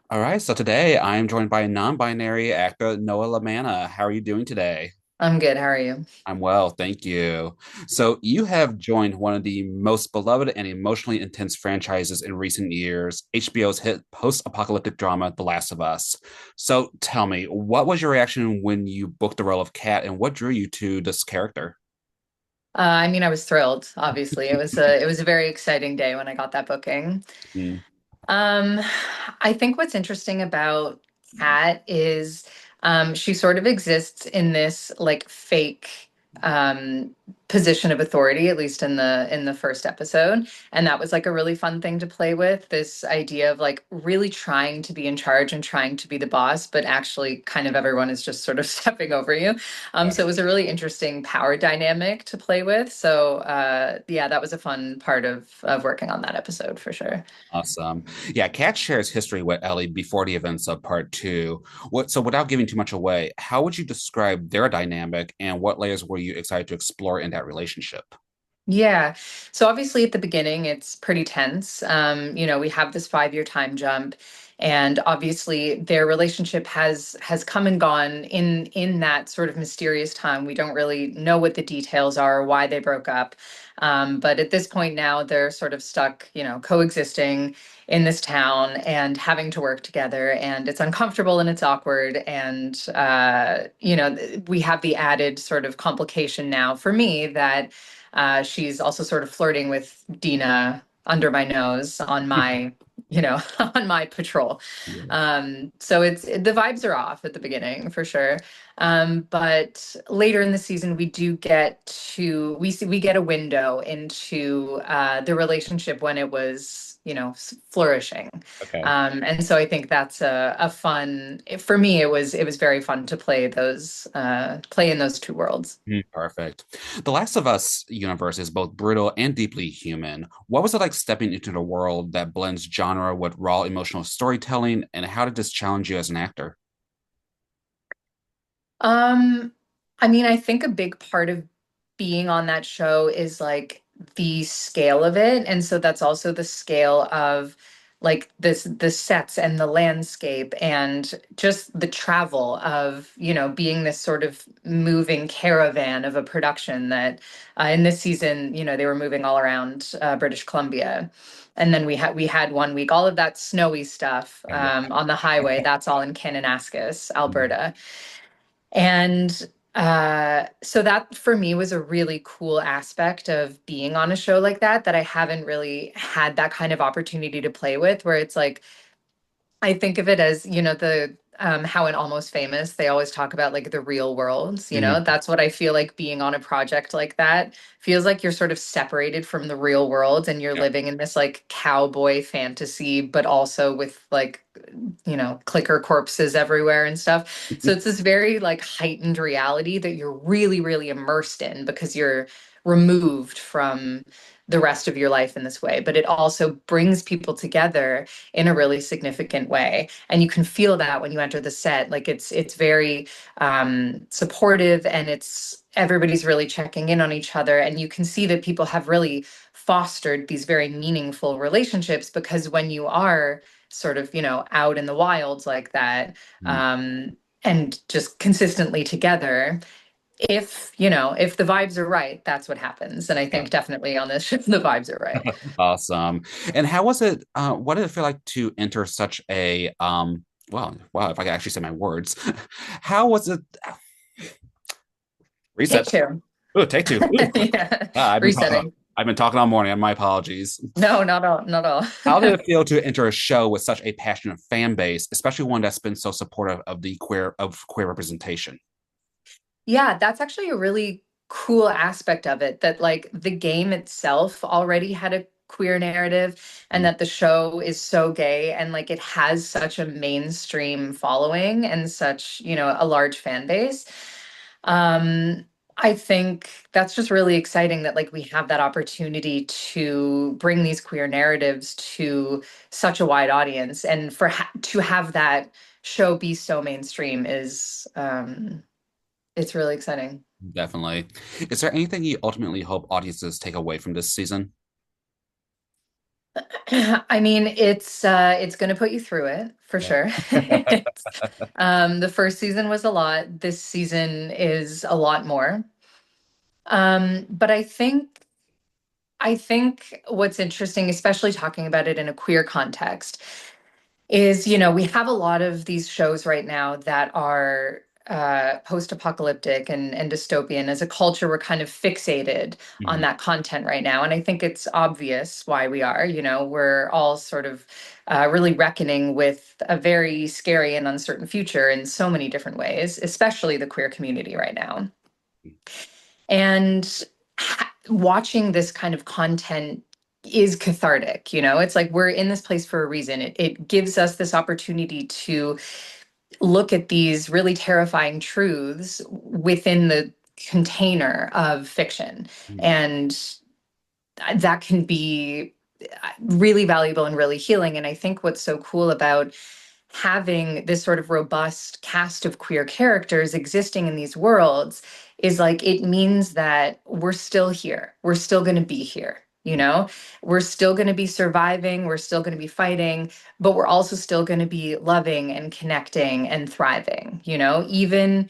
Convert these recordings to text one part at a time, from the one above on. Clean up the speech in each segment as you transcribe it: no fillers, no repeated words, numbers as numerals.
All right, so today I am joined by non-binary actor Noah Lamanna. How are you doing today? I'm good. How are you? I'm well, thank you. So you have joined one of the most beloved and emotionally intense franchises in recent years, HBO's hit post-apocalyptic drama, The Last of Us. So tell me, what was your reaction when you booked the role of Kat, and what drew you to this character? I was thrilled, obviously. It was a very exciting day when I got that booking. Mm, Um, I think what's interesting about Kat is she sort of exists in this like fake um position of authority, at least in the first episode. And that was like a really fun thing to play with, this idea of like really trying to be in charge and trying to be the boss, but actually kind of everyone is just sort of stepping over you. So it right. was a really interesting power dynamic to play with. So yeah, that was a fun part of working on that episode for sure. Awesome. Yeah, Kat shares history with Ellie before the events of part two. So without giving too much away, how would you describe their dynamic and what layers were you excited to explore in that relationship? Yeah. So obviously at the beginning it's pretty tense. We have this 5-year time jump, and obviously their relationship has come and gone in that sort of mysterious time. We don't really know what the details are or why they broke up. But at this point now they're sort of stuck, coexisting in this town and having to work together, and it's uncomfortable and it's awkward. And we have the added sort of complication now for me that she's also sort of flirting with Dina under my nose on my, on my patrol. Yeah. So the vibes are off at the beginning for sure. But later in the season, we get a window into the relationship when it was, flourishing. Okay. And so I think that's a fun, for me, it was very fun to play in those two worlds. Perfect. The Last of Us universe is both brutal and deeply human. What was it like stepping into the world that blends genre with raw emotional storytelling, and how did this challenge you as an actor? Um, I think a big part of being on that show is like the scale of it. And so that's also the scale of like the sets and the landscape and just the travel of, being this sort of moving caravan of a production that in this season, they were moving all around British Columbia. And then we had 1 week, all of that snowy stuff Oh, yeah. on the highway. That's all in Kananaskis, Alberta. And so that for me was a really cool aspect of being on a show like that I haven't really had that kind of opportunity to play with, where it's like I think of it as, the how in Almost Famous, they always talk about like the real worlds, Mhm. that's what I feel like being on a project like that feels like. You're sort of separated from the real world and you're Yeah. living in this like cowboy fantasy, but also with like, clicker corpses everywhere and stuff. So it's this very like heightened reality that you're really, really immersed in because you're removed from the rest of your life in this way. But it also brings people together in a really significant way, and you can feel that when you enter the set. Like it's very supportive, and it's everybody's really checking in on each other, and you can see that people have really fostered these very meaningful relationships, because when you are sort of, out in the wilds like that, and just consistently together, if the vibes are right, that's what happens. And I Yeah. think definitely on this ship the vibes are right. Awesome. And how was it? What did it feel like to enter such a well, wow, if I could actually say my words, how was it? Take Reset. two. Oh, take two. Ooh. Yeah. Ah, Resetting. I've been talking all morning. My apologies. No, not all, not all. How did it feel to enter a show with such a passionate fan base, especially one that's been so supportive of the queer representation? Yeah, that's actually a really cool aspect of it, that like the game itself already had a queer narrative, and Mm, that the show is so gay, and like it has such a mainstream following and such, a large fan base. Um, I think that's just really exciting that like we have that opportunity to bring these queer narratives to such a wide audience, and to have that show be so mainstream is it's really exciting. definitely. Is there anything you ultimately hope audiences take away from this season? I mean, it's going to put you through it for Yeah. sure. The first season was a lot. This season is a lot more. But I think what's interesting, especially talking about it in a queer context, is, we have a lot of these shows right now that are post-apocalyptic and dystopian. As a culture, we're kind of fixated on Mhm. that content right now. And I think it's obvious why we are. We're all sort of really reckoning with a very scary and uncertain future in so many different ways, especially the queer community right now. And watching this kind of content is cathartic. It's like we're in this place for a reason. It gives us this opportunity to look at these really terrifying truths within the container of fiction. Mhm. And that can be really valuable and really healing. And I think what's so cool about having this sort of robust cast of queer characters existing in these worlds is like it means that we're still here. We're still going to be here. We're still going to be surviving. We're still going to be fighting, but we're also still going to be loving and connecting and thriving, even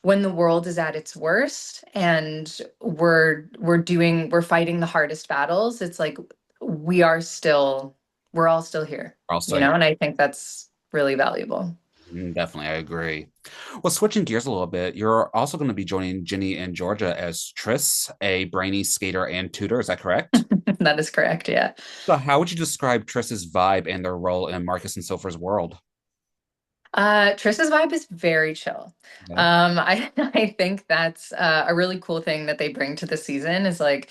when the world is at its worst and we're fighting the hardest battles. It's like we're all still here, Also, and I think that's really valuable. definitely, I agree. Well, switching gears a little bit, you're also going to be joining Ginny and Georgia as Triss, a brainy skater and tutor. Is that correct? That is correct, yeah. So, how would you describe Triss's vibe and their role in Marcus and Sophor's world? Trish's vibe is very chill. Yeah. I think that's a really cool thing that they bring to the season is like,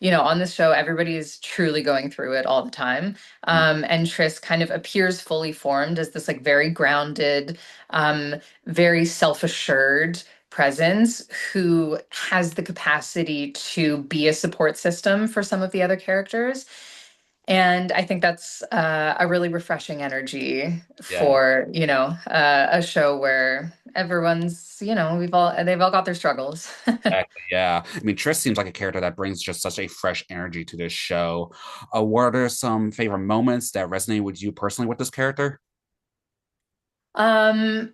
on this show, everybody is truly going through it all the time. Mm. And Trish kind of appears fully formed as this like very grounded, very self-assured presence who has the capacity to be a support system for some of the other characters. And I think that's a really refreshing energy Yeah, for, a show where everyone's, they've all got their struggles. exactly. Yeah. I mean, Triss seems like a character that brings just such a fresh energy to this show. What are some favorite moments that resonate with you personally with this character? Um,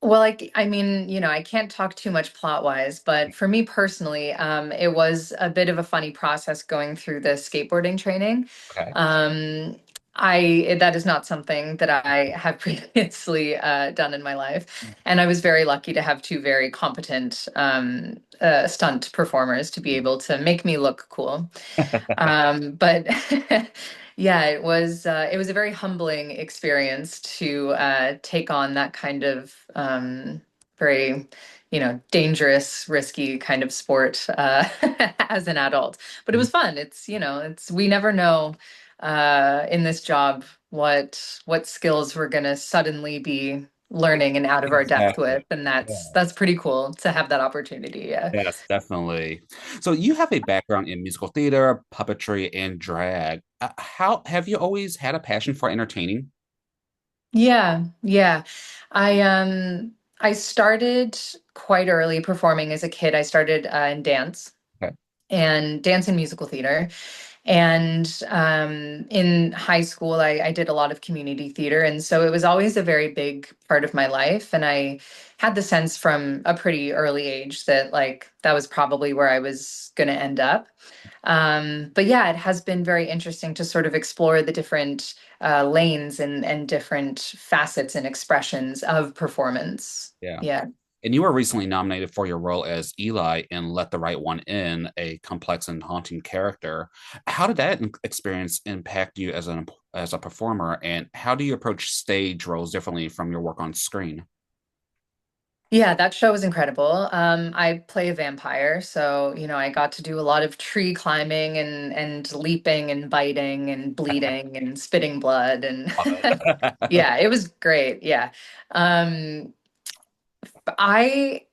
Well, I mean, I can't talk too much plot wise, but for me personally, it was a bit of a funny process going through the skateboarding training. Okay. Um, that is not something that I have previously done in my life, and I was very lucky to have two very competent stunt performers to be able to make me look cool. But yeah, it was a very humbling experience to take on that kind of very, dangerous, risky kind of sport as an adult. But it was fun. It's we never know in this job what skills we're gonna suddenly be learning and out of our depth Exactly. with, and Yeah. that's pretty cool to have that opportunity. Yeah. Yes, definitely. So you have a background in musical theater, puppetry, and drag. How have you always had a passion for entertaining? Yeah, yeah. I started quite early performing as a kid. I started in Okay. dance and musical theater. And in high school, I did a lot of community theater. And so it was always a very big part of my life. And I had the sense from a pretty early age that like that was probably where I was going to end up. But yeah, it has been very interesting to sort of explore the different lanes and different facets and expressions of performance. Yeah. Yeah. And you were recently nominated for your role as Eli in Let the Right One In, a complex and haunting character. How did that experience impact you as a performer, and how do you approach stage roles differently from your work on screen? Yeah, that show was incredible. I play a vampire, so I got to do a lot of tree climbing and leaping and biting and bleeding and spitting blood and Love it. yeah, it was great. Yeah. Um, I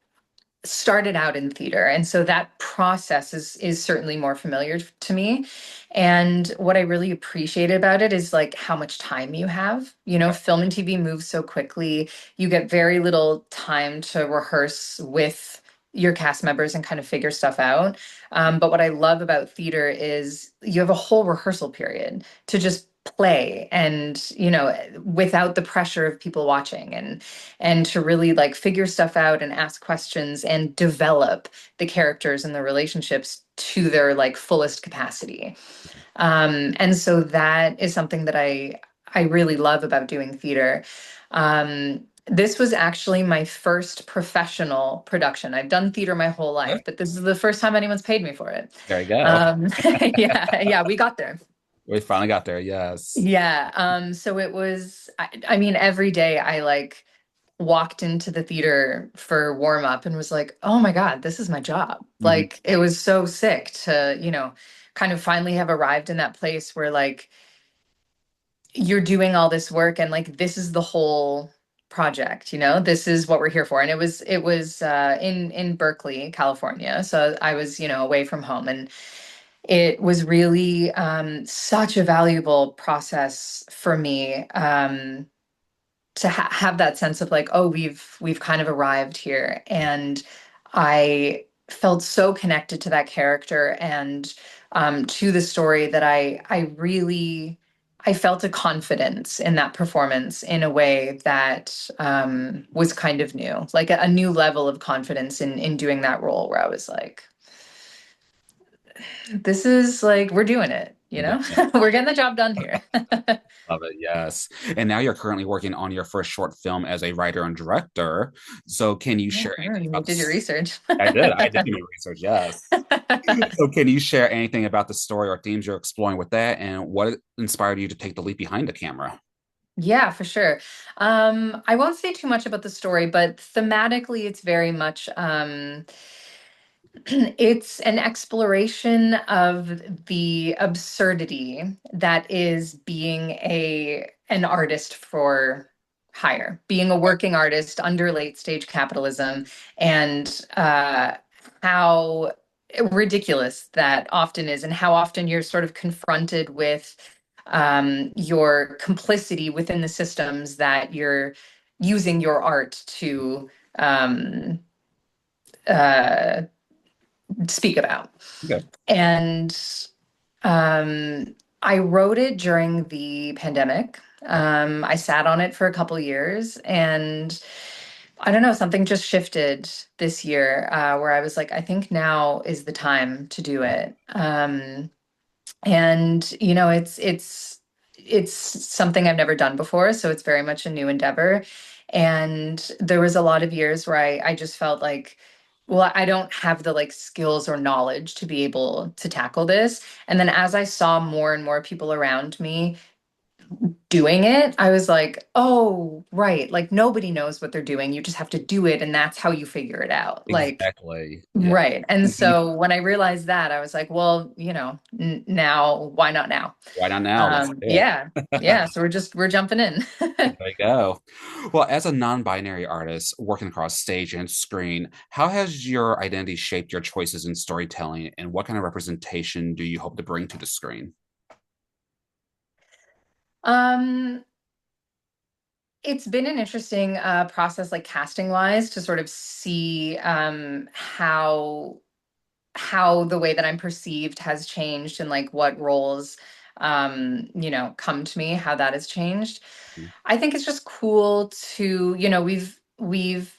started out in theater, and so that process is certainly more familiar to me. And what I really appreciate about it is like how much time you have. Film and TV moves so quickly. You get very little time to rehearse with your cast members and kind of figure stuff out. But what I love about theater is you have a whole rehearsal period to just play and without the pressure of people watching, and to really like figure stuff out and ask questions and develop the characters and the relationships to their like fullest capacity. And so that is something that I really love about doing theater. This was actually my first professional production. I've done theater my whole life, but this is the first time anyone's paid me for it. There you go. Um, yeah, we got there. We finally got there. Yes. Yeah. So it was, I mean, every day I like walked into the theater for warm up and was like, oh my God, this is my job. Mhm. Like, it was so sick to, kind of finally have arrived in that place where like you're doing all this work and like this is the whole project, this is what we're here for. And it was in Berkeley, California. So I was, away from home, and it was really such a valuable process for me, to have that sense of like, oh, we've kind of arrived here. And I felt so connected to that character and to the story that I felt a confidence in that performance in a way that was kind of new, like a new level of confidence in doing that role, where I was like, this is like, we're doing it, we're getting the job done here. Love it. Yes. And now you're currently working on your first short film as a writer and director. So can you share anything You about did your this? research. I did. I did do my research. Yes. So can you share anything about the story or themes you're exploring with that, and what inspired you to take the leap behind the camera? Yeah, for sure. I won't say too much about the story, but thematically, it's very much it's an exploration of the absurdity that is being an artist for hire, being a working artist under late stage capitalism, and how ridiculous that often is, and how often you're sort of confronted with your complicity within the systems that you're using your art to um, uh, speak about. Okay. And I wrote it during the pandemic. I sat on it for a couple years, and I don't know, something just shifted this year, where I was like, I think now is the time to do it. And it's something I've never done before, so it's very much a new endeavor. And there was a lot of years where I just felt like, well, I don't have the like skills or knowledge to be able to tackle this. And then as I saw more and more people around me doing it, I was like, oh, right, like nobody knows what they're doing. You just have to do it, and that's how you figure it out. Like, Exactly. Yeah. right. And so when I realized that, I was like, well, now, why not now? Why not now? Let's do Yeah. it. Yeah. So we're jumping in. There you go. Well, as a non-binary artist working across stage and screen, how has your identity shaped your choices in storytelling, and what kind of representation do you hope to bring to the screen? Um, it's been an interesting process, like casting wise, to sort of see how the way that I'm perceived has changed, and like what roles come to me, how that has changed. I think it's just cool to, we've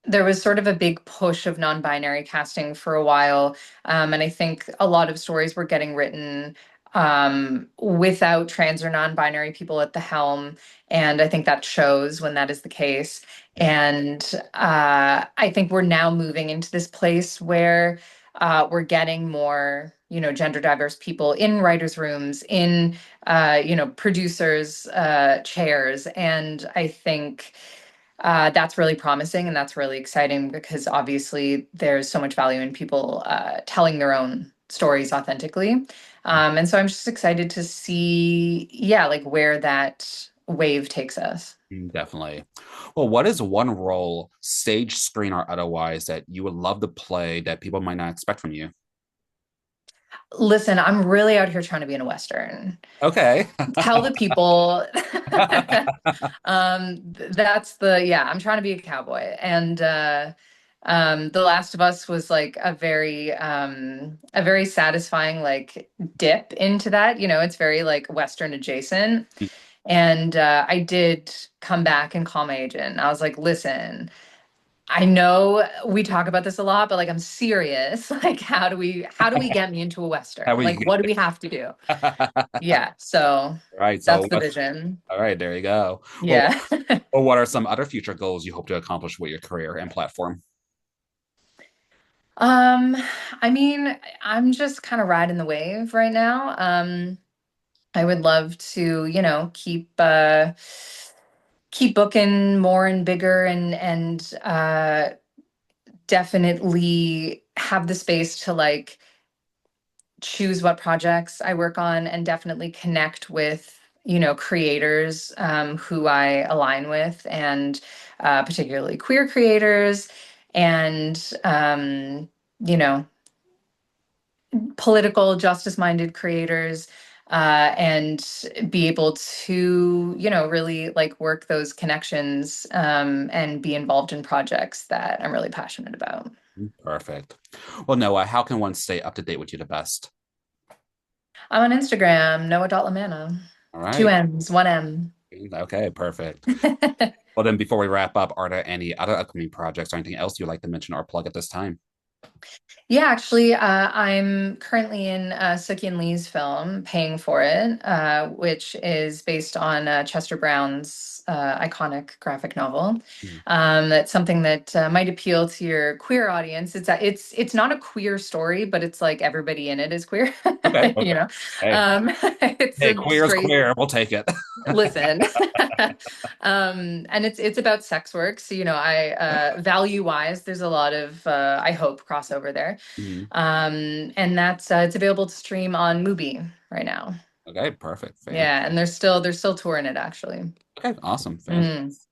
there was sort of a big push of non-binary casting for a while. And I think a lot of stories were getting written without trans or non-binary people at the helm. And I think that shows when that is the case. And I think we're now moving into this place where we're getting more, gender diverse people in writers' rooms, in, producers' chairs. And I think that's really promising, and that's really exciting, because obviously there's so much value in people telling their own stories authentically. And so I'm just excited to see, yeah, like where that wave takes us. Definitely. Well, what is one role, stage, screen, or otherwise, that you would love to play that people might not expect from you? Listen, I'm really out here trying to be in a Western. Okay. Tell the people. That's yeah, I'm trying to be a cowboy. And The Last of Us was like a very satisfying like dip into that. You know, it's very like Western adjacent. And I did come back and call my agent. I was like, listen, I know we talk about this a lot, but like I'm serious. Like, how do we get me into a How Western? Like, we what do we have to do? Yeah, so right. that's So the vision. all right, there you go. Well, Yeah. what are some other future goals you hope to accomplish with your career and platform? Um, I mean, I'm just kind of riding the wave right now. I would love to, you know, keep booking more and bigger and definitely have the space to like choose what projects I work on and definitely connect with, you know, creators who I align with and particularly queer creators and you know, political justice minded creators and be able to, you know, really like work those connections and be involved in projects that I'm really passionate about. Perfect. Well, Noah, how can one stay up to date with you the best? I'm on Instagram, Noah.Lamanna. All Two right. M's, one M. Okay, perfect. Well, then before we wrap up, are there any other upcoming projects or anything else you'd like to mention or plug at this time? Yeah, actually, I'm currently in Sookie and Lee's film, Paying for It, which is based on Chester Brown's iconic graphic novel. Hmm. That's something that might appeal to your queer audience. It's not a queer story, but it's like everybody in it is queer, Okay, you okay. know. Hey, It's hey, a queer is straight queer. We'll take it. listen. And it's about sex work. So, you know, I value wise, there's a lot of I hope crossover there. Mhm. And that's it's available to stream on Mubi right now. Okay, perfect. Yeah, and they're still touring it actually. Okay, awesome. Mm. Fantastic.